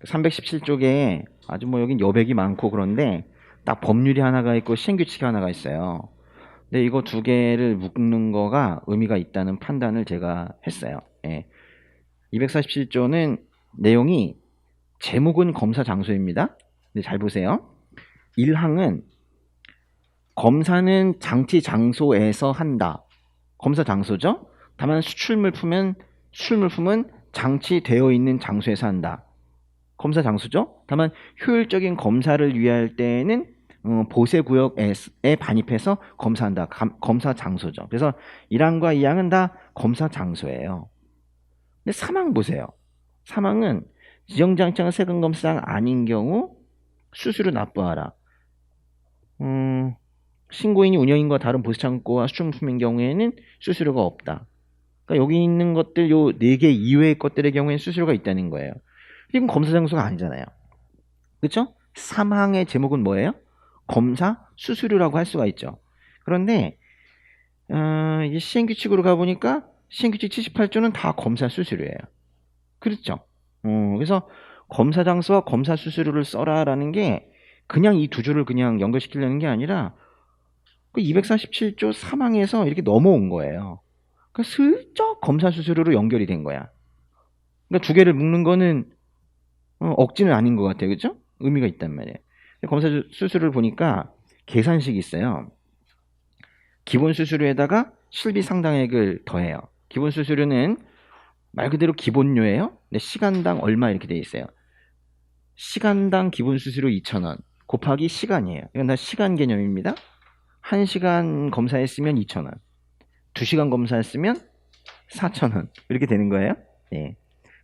317쪽에 아주 뭐 여긴 여백이 많고 그런데 딱 법률이 하나가 있고 시행규칙이 하나가 있어요. 근데 이거 두 개를 묶는 거가 의미가 있다는 판단을 제가 했어요. 예. 247조는 내용이 제목은 검사 장소입니다. 근데 잘 보세요. 1항은 검사는 장치 장소에서 한다. 검사 장소죠. 다만 수출물품은 장치되어 있는 장소에서 한다. 검사 장소죠. 다만 효율적인 검사를 위할 때에는 보세구역에 반입해서 검사한다. 검사 장소죠. 그래서 1항과 2항은 다 검사 장소예요. 근데 3항 보세요. 3항은 지정장치가 세금검사장 아닌 경우 수수료 납부하라. 신고인이 운영인과 다른 보세창고와 수출품인 경우에는 수수료가 없다. 그러니까 여기 있는 것들 요 4개 이외의 것들의 경우에는 수수료가 있다는 거예요. 이건 검사 장소가 아니잖아요. 그렇죠? 3항의 제목은 뭐예요? 검사 수수료라고 할 수가 있죠. 그런데 이게 시행규칙으로 가보니까 시행규칙 78조는 다 검사 수수료예요. 그렇죠? 그래서 검사 장소와 검사 수수료를 써라라는 게 그냥 이 두 조를 그냥 연결시키려는 게 아니라 그 247조 3항에서 이렇게 넘어온 거예요. 그러니까 슬쩍 검사 수수료로 연결이 된 거야. 그러니까 두 개를 묶는 거는 억지는 아닌 것 같아요. 그렇죠? 의미가 있단 말이에요. 검사 수수료를 보니까 계산식이 있어요. 기본 수수료에다가 실비 상당액을 더해요. 기본 수수료는 말 그대로 기본료예요. 근데 시간당 얼마 이렇게 돼 있어요. 시간당 기본 수수료 2,000원 곱하기 시간이에요. 이건 다 시간 개념입니다. 1시간 검사했으면 2,000원, 2시간 검사했으면 4,000원 이렇게 되는 거예요. 예.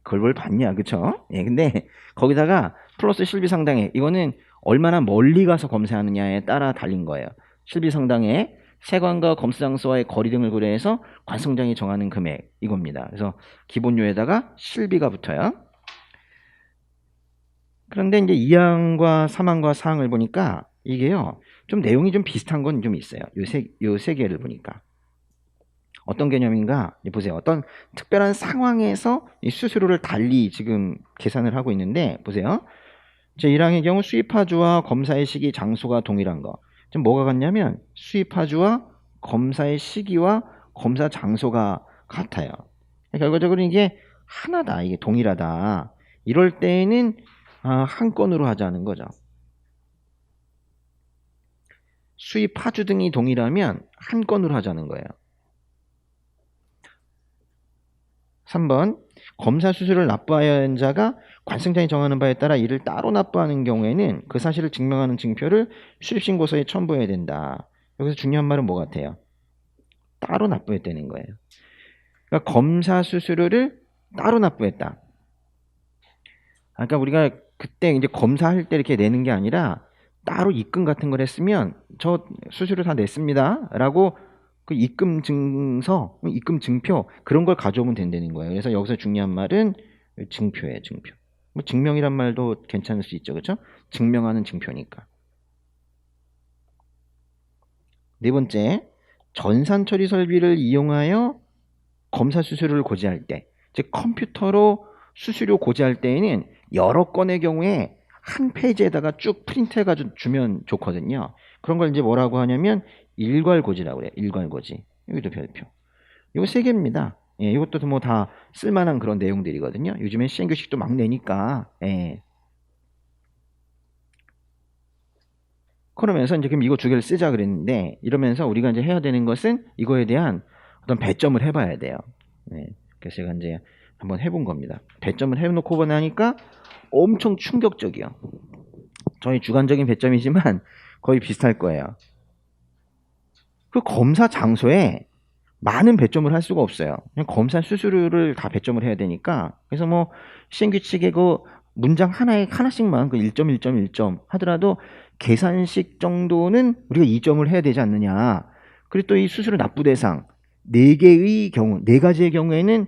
그걸 뭘 봤냐, 그쵸? 예, 근데 거기다가 플러스 실비 상당액, 이거는 얼마나 멀리 가서 검사하느냐에 따라 달린 거예요. 실비 상당액, 세관과 검사 장소와의 거리 등을 고려해서 관성장이 정하는 금액, 이겁니다. 그래서 기본료에다가 실비가 붙어요. 그런데 이제 2항과 3항과 4항을 보니까 이게요, 좀 내용이 좀 비슷한 건 좀 있어요. 요 세 개를 보니까. 어떤 개념인가? 보세요. 어떤 특별한 상황에서 이 수수료를 달리 지금 계산을 하고 있는데, 보세요. 제1항의 경우 수입하주와 검사의 시기, 장소가 동일한 거. 지금 뭐가 같냐면 수입하주와 검사의 시기와 검사 장소가 같아요. 결과적으로 이게 하나다, 이게 동일하다. 이럴 때에는 한 건으로 하자는 거죠. 수입하주 등이 동일하면 한 건으로 하자는 거예요. 3번 검사 수수료를 납부하여야 하는 자가 관성장이 정하는 바에 따라 이를 따로 납부하는 경우에는 그 사실을 증명하는 증표를 수입신고서에 첨부해야 된다. 여기서 중요한 말은 뭐 같아요? 따로 납부했다는 거예요. 그러니까 검사 수수료를 따로 납부했다. 그러니까 우리가 그때 이제 검사할 때 이렇게 내는 게 아니라 따로 입금 같은 걸 했으면 저 수수료 다 냈습니다 라고 그 입금 증서, 입금 증표 그런 걸 가져오면 된다는 거예요. 그래서 여기서 중요한 말은 증표예요, 증표. 뭐 증명이란 말도 괜찮을 수 있죠, 그렇죠? 증명하는 증표니까. 네 번째, 전산 처리 설비를 이용하여 검사 수수료를 고지할 때, 즉 컴퓨터로 수수료 고지할 때에는 여러 건의 경우에 한 페이지에다가 쭉 프린트해가지고 주면 좋거든요. 그런 걸 이제 뭐라고 하냐면 일괄고지라고 그래요. 일괄고지. 여기도 별표. 이거 세 개입니다. 예, 이것도 뭐 다 쓸만한 그런 내용들이거든요. 요즘에 시행규칙도 막 내니까. 예. 그러면서 이제 그럼 이거 두 개를 쓰자 그랬는데 이러면서 우리가 이제 해야 되는 것은 이거에 대한 어떤 배점을 해봐야 돼요. 네. 그래서 제가 이제 한번 해본 겁니다. 배점을 해놓고 나니까 엄청 충격적이요. 저희 주관적인 배점이지만 거의 비슷할 거예요. 그 검사 장소에 많은 배점을 할 수가 없어요. 그냥 검사 수수료를 다 배점을 해야 되니까. 그래서 뭐 시행규칙의 그 문장 하나씩만 그 1점 1점 1점 하더라도 계산식 정도는 우리가 2점을 해야 되지 않느냐. 그리고 또 이 수수료 납부 대상 4개의 경우, 4가지의 경우에는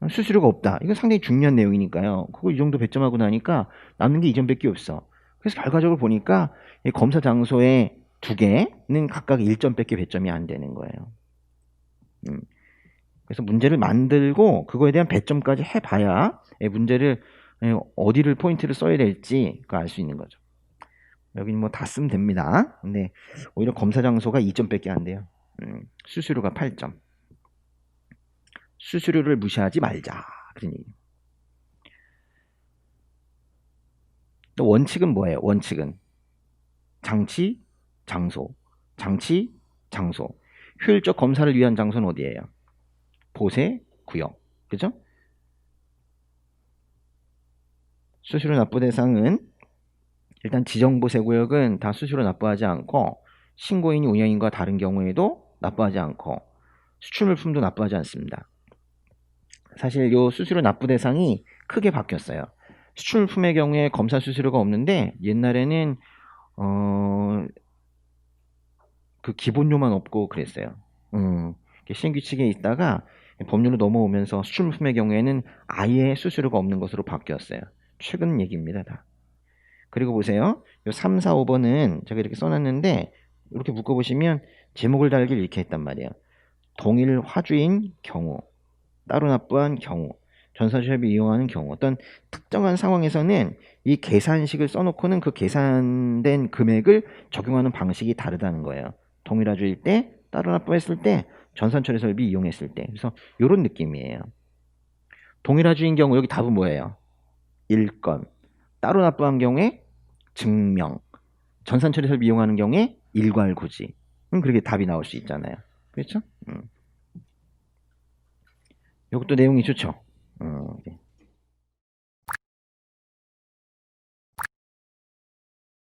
수수료가 없다. 이건 상당히 중요한 내용이니까요. 그거 이 정도 배점하고 나니까 남는 게 2점밖에 없어. 그래서 결과적으로 보니까 검사 장소에 2개는 각각 1점밖에 배점이 안 되는 거예요. 그래서 문제를 만들고 그거에 대한 배점까지 해봐야 문제를 어디를 포인트를 써야 될지 알 수 있는 거죠. 여기는 뭐 다 쓰면 됩니다. 근데 오히려 검사 장소가 2점밖에 안 돼요. 수수료가 8점. 수수료를 무시하지 말자. 그런 얘기. 또 원칙은 뭐예요? 원칙은 장치, 장소. 장치, 장소. 효율적 검사를 위한 장소는 어디예요? 보세, 구역. 그죠? 수수료 납부 대상은 일단 지정보세구역은 다 수수료 납부하지 않고 신고인이 운영인과 다른 경우에도 납부하지 않고 수출물품도 납부하지 않습니다. 사실 요 수수료 납부 대상이 크게 바뀌었어요. 수출물품의 경우에 검사 수수료가 없는데 옛날에는 그 기본료만 없고 그랬어요. 시행규칙에 있다가 법률로 넘어오면서 수출물품의 경우에는 아예 수수료가 없는 것으로 바뀌었어요. 최근 얘기입니다. 다. 그리고 보세요. 요 3, 4, 5번은 제가 이렇게 써놨는데 이렇게 묶어보시면 제목을 달기를 이렇게 했단 말이에요. 동일 화주인 경우, 따로 납부한 경우, 전산조합을 이용하는 경우 어떤 특정한 상황에서는 이 계산식을 써놓고는 그 계산된 금액을 적용하는 방식이 다르다는 거예요. 동일화주일 때, 따로 납부했을 때, 전산처리 설비 이용했을 때. 그래서 이런 느낌이에요. 동일화주인 경우 여기 답은 뭐예요? 일건. 따로 납부한 경우에 증명. 전산처리 설비 이용하는 경우에 일괄구지. 그렇게 답이 나올 수 있잖아요. 그렇죠? 이것도 내용이 좋죠.